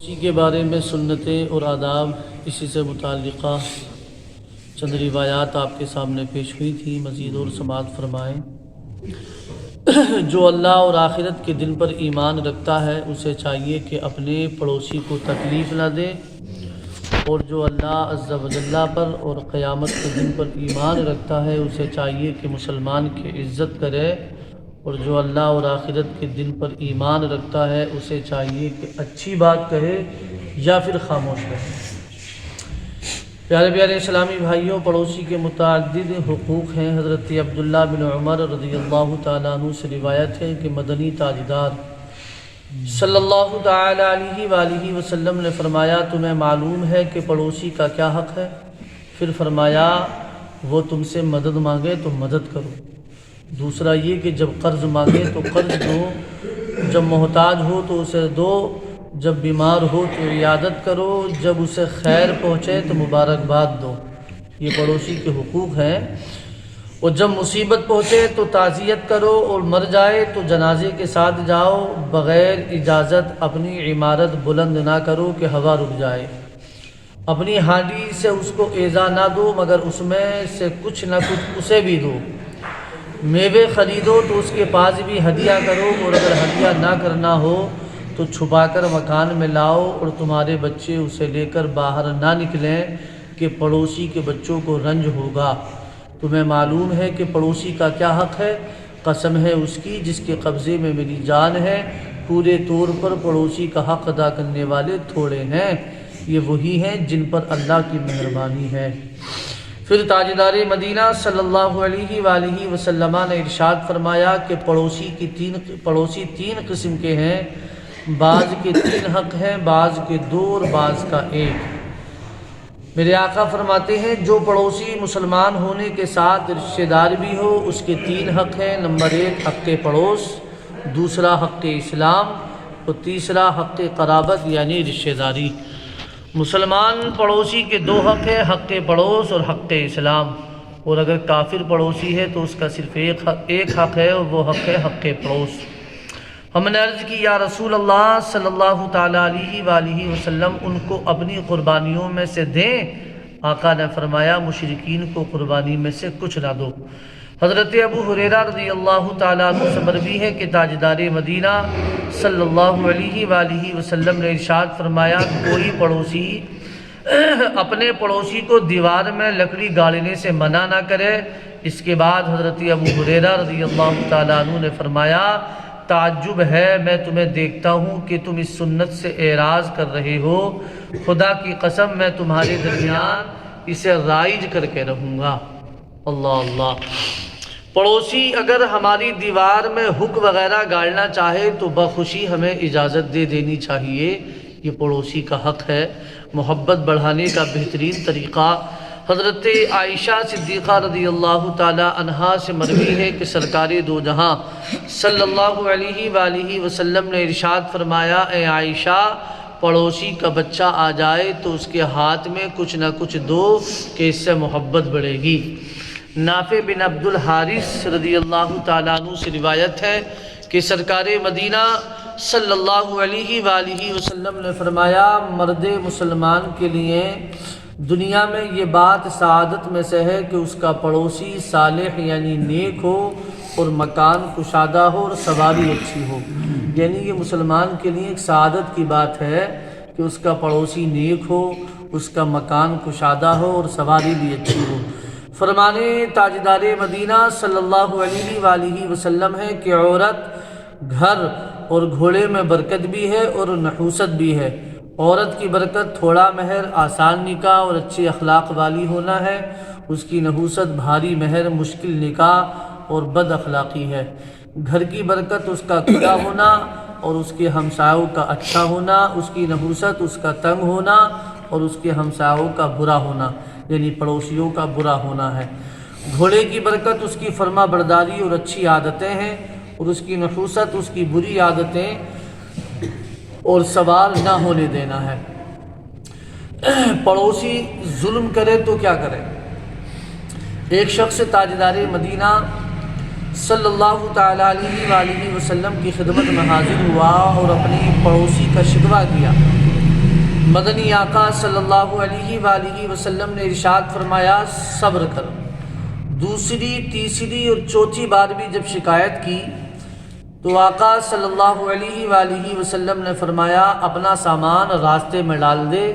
اسی کے بارے میں سنتیں اور آداب، اسی سے متعلقہ چند روایات آپ کے سامنے پیش ہوئی تھی، مزید اور سماعت فرمائیں۔ جو اللہ اور آخرت کے دن پر ایمان رکھتا ہے اسے چاہیے کہ اپنے پڑوسی کو تکلیف نہ دے، اور جو اللہ عز و جل پر اور قیامت کے دن پر ایمان رکھتا ہے اسے چاہیے کہ مسلمان کی عزت کرے، اور جو اللہ اور آخرت کے دن پر ایمان رکھتا ہے اسے چاہیے کہ اچھی بات کہے یا پھر خاموش رہے۔ پیارے پیارے اسلامی بھائیوں، پڑوسی کے متعدد حقوق ہیں۔ حضرت عبداللہ بن عمر رضی اللہ تعالیٰ عنہ سے روایت ہے کہ مدنی تاجدار صلی اللہ تعالیٰ علیہ وآلہ وسلم نے فرمایا، تمہیں معلوم ہے کہ پڑوسی کا کیا حق ہے؟ پھر فرمایا، وہ تم سے مدد مانگے تو مدد کرو، دوسرا یہ کہ جب قرض مانگے تو قرض دو، جب محتاج ہو تو اسے دو، جب بیمار ہو تو عیادت کرو، جب اسے خیر پہنچے تو مبارکباد دو۔ یہ پڑوسی کے حقوق ہیں۔ اور جب مصیبت پہنچے تو تعزیت کرو، اور مر جائے تو جنازے کے ساتھ جاؤ، بغیر اجازت اپنی عمارت بلند نہ کرو کہ ہوا رک جائے، اپنی ہانڈی سے اس کو ایذا نہ دو مگر اس میں سے کچھ نہ کچھ اسے بھی دو، میوے خریدو تو اس کے پاس بھی ہدیہ کرو، اور اگر ہدیہ نہ کرنا ہو تو چھپا کر مکان میں لاؤ، اور تمہارے بچے اسے لے کر باہر نہ نکلیں کہ پڑوسی کے بچوں کو رنج ہوگا۔ تمہیں معلوم ہے کہ پڑوسی کا کیا حق ہے؟ قسم ہے اس کی جس کے قبضے میں میری جان ہے، پورے طور پر پڑوسی کا حق ادا کرنے والے تھوڑے ہیں، یہ وہی ہیں جن پر اللہ کی مہربانی ہے۔ پھر تاجدار مدینہ صلی اللہ علیہ وآلہ وسلم نے ارشاد فرمایا کہ پڑوسی تین قسم کے ہیں، بعض کے 3 حق ہیں، بعض کے 2 اور بعض کا 1۔ میرے آقا فرماتے ہیں، جو پڑوسی مسلمان ہونے کے ساتھ رشتہ دار بھی ہو اس کے 3 حق ہیں۔ نمبر 1 حق پڑوس، دوسرا حق اسلام، اور تیسرا حق قرابت یعنی رشتہ داری۔ مسلمان پڑوسی کے 2 حق ہیں، حق پڑوس اور حق اسلام، اور اگر کافر پڑوسی ہے تو اس کا صرف ایک حق ہے، اور وہ حق ہے حق پڑوس۔ ہم نے عرض کی، یا رسول اللہ صلی اللہ تعالیٰ علیہ وآلہ وسلم ان کو اپنی قربانیوں میں سے دیں؟ آقا نے فرمایا، مشرکین کو قربانی میں سے کچھ نہ دو۔ حضرت ابو ہریرہ رضی اللہ تعالیٰ عنہ سے مروی ہے کہ تاجدار مدینہ صلی اللہ علیہ وآلہ وسلم نے ارشاد فرمایا، کوئی پڑوسی اپنے پڑوسی کو دیوار میں لکڑی گاڑنے سے منع نہ کرے۔ اس کے بعد حضرت ابو ہریرہ رضی اللہ تعالیٰ عنہ نے فرمایا، تعجب ہے، میں تمہیں دیکھتا ہوں کہ تم اس سنت سے اعراض کر رہے ہو، خدا کی قسم میں تمہارے درمیان اسے رائج کر کے رہوں گا۔ اللہ اللہ۔ پڑوسی اگر ہماری دیوار میں ہک وغیرہ گاڑنا چاہے تو بخوشی ہمیں اجازت دے دینی چاہیے، یہ پڑوسی کا حق ہے۔ محبت بڑھانے کا بہترین طریقہ حضرت عائشہ صدیقہ رضی اللہ تعالی عنہا سے مروی ہے کہ سرکار دو جہاں صلی اللہ علیہ وآلہ وسلم نے ارشاد فرمایا، اے عائشہ، پڑوسی کا بچہ آ جائے تو اس کے ہاتھ میں کچھ نہ کچھ دو کہ اس سے محبت بڑھے گی۔ نافع بن عبد الحارث رضی اللہ تعالیٰ عنہ سے روایت ہے کہ سرکار مدینہ صلی اللہ علیہ وآلہ وسلم نے فرمایا، مرد مسلمان کے لیے دنیا میں یہ بات سعادت میں سے ہے کہ اس کا پڑوسی صالح یعنی نیک ہو، اور مکان کشادہ ہو، اور سواری اچھی ہو۔ یعنی یہ مسلمان کے لیے ایک سعادت کی بات ہے کہ اس کا پڑوسی نیک ہو، اس کا مکان کشادہ ہو، اور سواری بھی اچھی ہو۔ فرمانے تاجدار مدینہ صلی اللہ علیہ وآلہ وسلم ہے کہ عورت، گھر اور گھوڑے میں برکت بھی ہے اور نحوست بھی ہے۔ عورت کی برکت تھوڑا مہر، آسان نکاح اور اچھے اخلاق والی ہونا ہے، اس کی نحوست بھاری مہر، مشکل نکاح اور بد اخلاقی ہے۔ گھر کی برکت اس کا کھلا ہونا اور اس کے ہمسایوں کا اچھا ہونا، اس کی نحوست اس کا تنگ ہونا اور اس کے ہمسایوں کا برا ہونا یعنی پڑوسیوں کا برا ہونا ہے۔ گھوڑے کی برکت اس کی فرما برداری اور اچھی عادتیں ہیں، اور اس کی نحوست اس کی بری عادتیں اور سوار نہ ہونے دینا ہے۔ پڑوسی ظلم کرے تو کیا کرے؟ ایک شخص تاجدار مدینہ صلی اللہ تعالیٰ علیہ وآلہ وسلم کی خدمت میں حاضر ہوا اور اپنی پڑوسی کا شکوہ کیا مدنی آقا صلی اللہ علیہ وآلہ وسلم نے ارشاد فرمایا صبر کر۔ دوسری، تیسری اور چوتھی بار بھی جب شکایت کی تو آقا صلی اللہ علیہ وآلہ وسلم نے فرمایا اپنا سامان راستے میں ڈال دے۔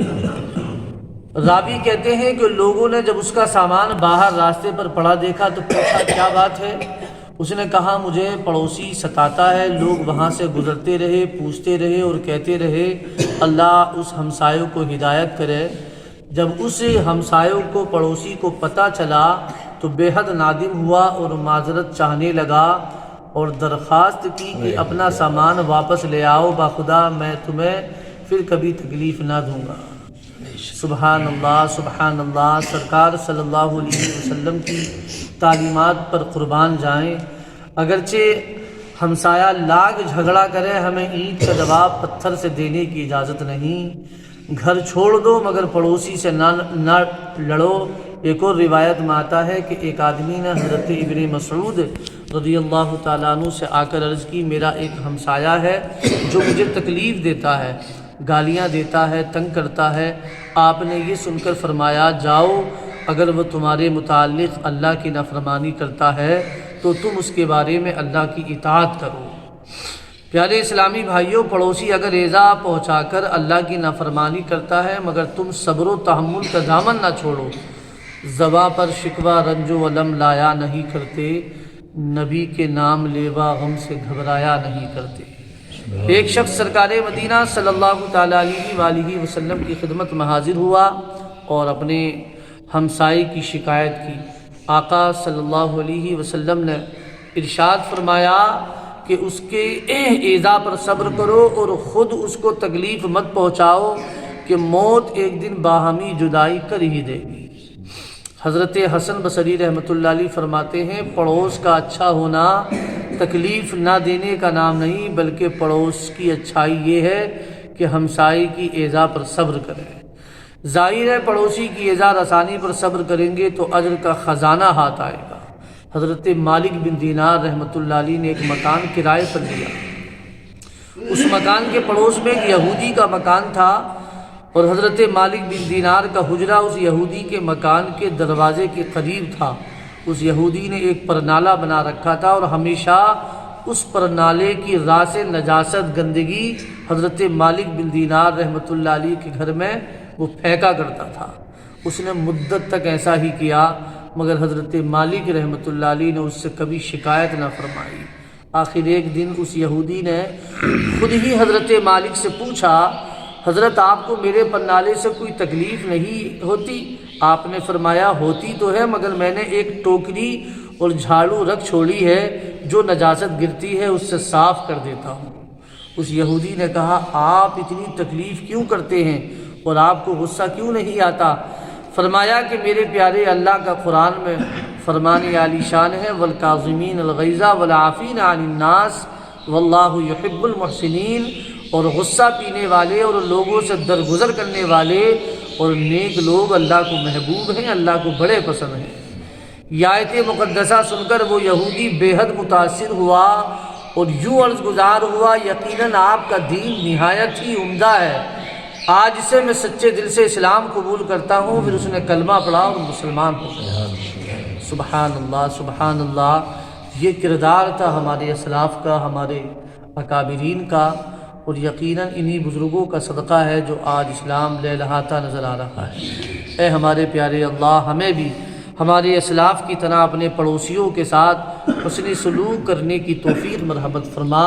راوی کہتے ہیں کہ لوگوں نے جب اس کا سامان باہر راستے پر پڑا دیکھا تو پوچھا کیا بات ہے؟ اس نے کہا مجھے پڑوسی ستاتا ہے۔ لوگ وہاں سے گزرتے رہے، پوچھتے رہے اور کہتے رہے اللہ اس ہمسایوں کو ہدایت کرے۔ جب اس ہمسایوں کو، پڑوسی کو پتہ چلا تو بے حد نادم ہوا اور معذرت چاہنے لگا اور درخواست کی کہ اپنا سامان واپس لے آؤ، باخدا میں تمہیں پھر کبھی تکلیف نہ دوں گا۔ سبحان اللہ، سبحان اللہ۔ سرکار صلی اللہ علیہ وسلم کی تعلیمات پر قربان جائیں۔ اگرچہ ہمسایہ لاگ جھگڑا کرے، ہمیں اینٹ کا جواب پتھر سے دینے کی اجازت نہیں۔ گھر چھوڑ دو مگر پڑوسی سے نہ لڑو۔ ایک اور روایت میں آتا ہے کہ ایک آدمی نے حضرت ابن مسعود رضی اللہ تعالیٰ عنہ سے آ کر عرض کی میرا ایک ہمسایہ ہے جو مجھے تکلیف دیتا ہے، گالیاں دیتا ہے، تنگ کرتا ہے۔ آپ نے یہ سن کر فرمایا جاؤ، اگر وہ تمہارے متعلق اللہ کی نافرمانی کرتا ہے تو تم اس کے بارے میں اللہ کی اطاعت کرو۔ پیارے اسلامی بھائیوں، پڑوسی اگر ایذا پہنچا کر اللہ کی نافرمانی کرتا ہے مگر تم صبر و تحمل کا دامن نہ چھوڑو، زباں پر شکوہ رنج و الم لایا نہیں کرتے، نبی کے نام لیوا غم سے گھبرایا نہیں کرتے۔ ایک شخص سرکار مدینہ صلی اللہ تعالیٰ علیہ وآلہ وسلم کی خدمت میں حاضر ہوا اور اپنے ہمسائے کی شکایت کی۔ آقا صلی اللہ علیہ وسلم نے ارشاد فرمایا کہ اس کے ایذا پر صبر کرو اور خود اس کو تکلیف مت پہنچاؤ کہ موت ایک دن باہمی جدائی کر ہی دے گی۔ حضرت حسن بصری رحمۃ اللہ علیہ فرماتے ہیں پڑوس کا اچھا ہونا تکلیف نہ دینے کا نام نہیں، بلکہ پڑوس کی اچھائی یہ ہے کہ ہمسائے کی ایذا پر صبر کریں۔ ظاہر ہے پڑوسی کی ایذا رسانی پر صبر کریں گے تو اجر کا خزانہ ہاتھ آئے گا۔ حضرت مالک بن دینار رحمۃ اللہ علیہ نے ایک مکان کرائے پر لیا۔ اس مکان کے پڑوس میں ایک یہودی کا مکان تھا اور حضرت مالک بن دینار کا حجرہ اس یہودی کے مکان کے دروازے کے قریب تھا۔ اس یہودی نے ایک پرنالہ بنا رکھا تھا اور ہمیشہ اس پرنالے کی راہ سے نجاست، گندگی حضرت مالک بن دینار رحمۃ اللہ علیہ کے گھر میں وہ پھینکا کرتا تھا۔ اس نے مدت تک ایسا ہی کیا مگر حضرت مالک رحمۃ اللہ علیہ نے اس سے کبھی شکایت نہ فرمائی۔ آخر ایک دن اس یہودی نے خود ہی حضرت مالک سے پوچھا حضرت آپ کو میرے پرنالے سے کوئی تکلیف نہیں ہوتی؟ آپ نے فرمایا ہوتی تو ہے مگر میں نے ایک ٹوکری اور جھاڑو رکھ چھوڑی ہے، جو نجاست گرتی ہے اس سے صاف کر دیتا ہوں۔ اس یہودی نے کہا آپ اتنی تکلیف کیوں کرتے ہیں اور آپ کو غصہ کیوں نہیں آتا؟ فرمایا کہ میرے پیارے اللہ کا قرآن میں فرمان عالی شان ہے والکاظمین الغیظ والعافین عن الناس واللہ یحب المحسنین، اور غصہ پینے والے اور لوگوں سے درگزر کرنے والے اور نیک لوگ اللہ کو محبوب ہیں، اللہ کو بڑے پسند ہیں۔ یہ آیت مقدسہ سن کر وہ یہودی بے حد متاثر ہوا اور یوں عرض گزار ہوا یقیناً آپ کا دین نہایت ہی عمدہ ہے، آج سے میں سچے دل سے اسلام قبول کرتا ہوں۔ پھر اس نے کلمہ پڑھا اور مسلمان ہو گیا۔ سبحان اللہ، سبحان اللہ۔ یہ کردار تھا ہمارے اسلاف کا، ہمارے اکابرین کا، اور یقیناً انہی بزرگوں کا صدقہ ہے جو آج اسلام لہلہاتا نظر آ رہا ہے۔ اے ہمارے پیارے اللہ، ہمیں بھی ہمارے اسلاف کی طرح اپنے پڑوسیوں کے ساتھ حسن سلوک کرنے کی توفیق مرحمت فرما۔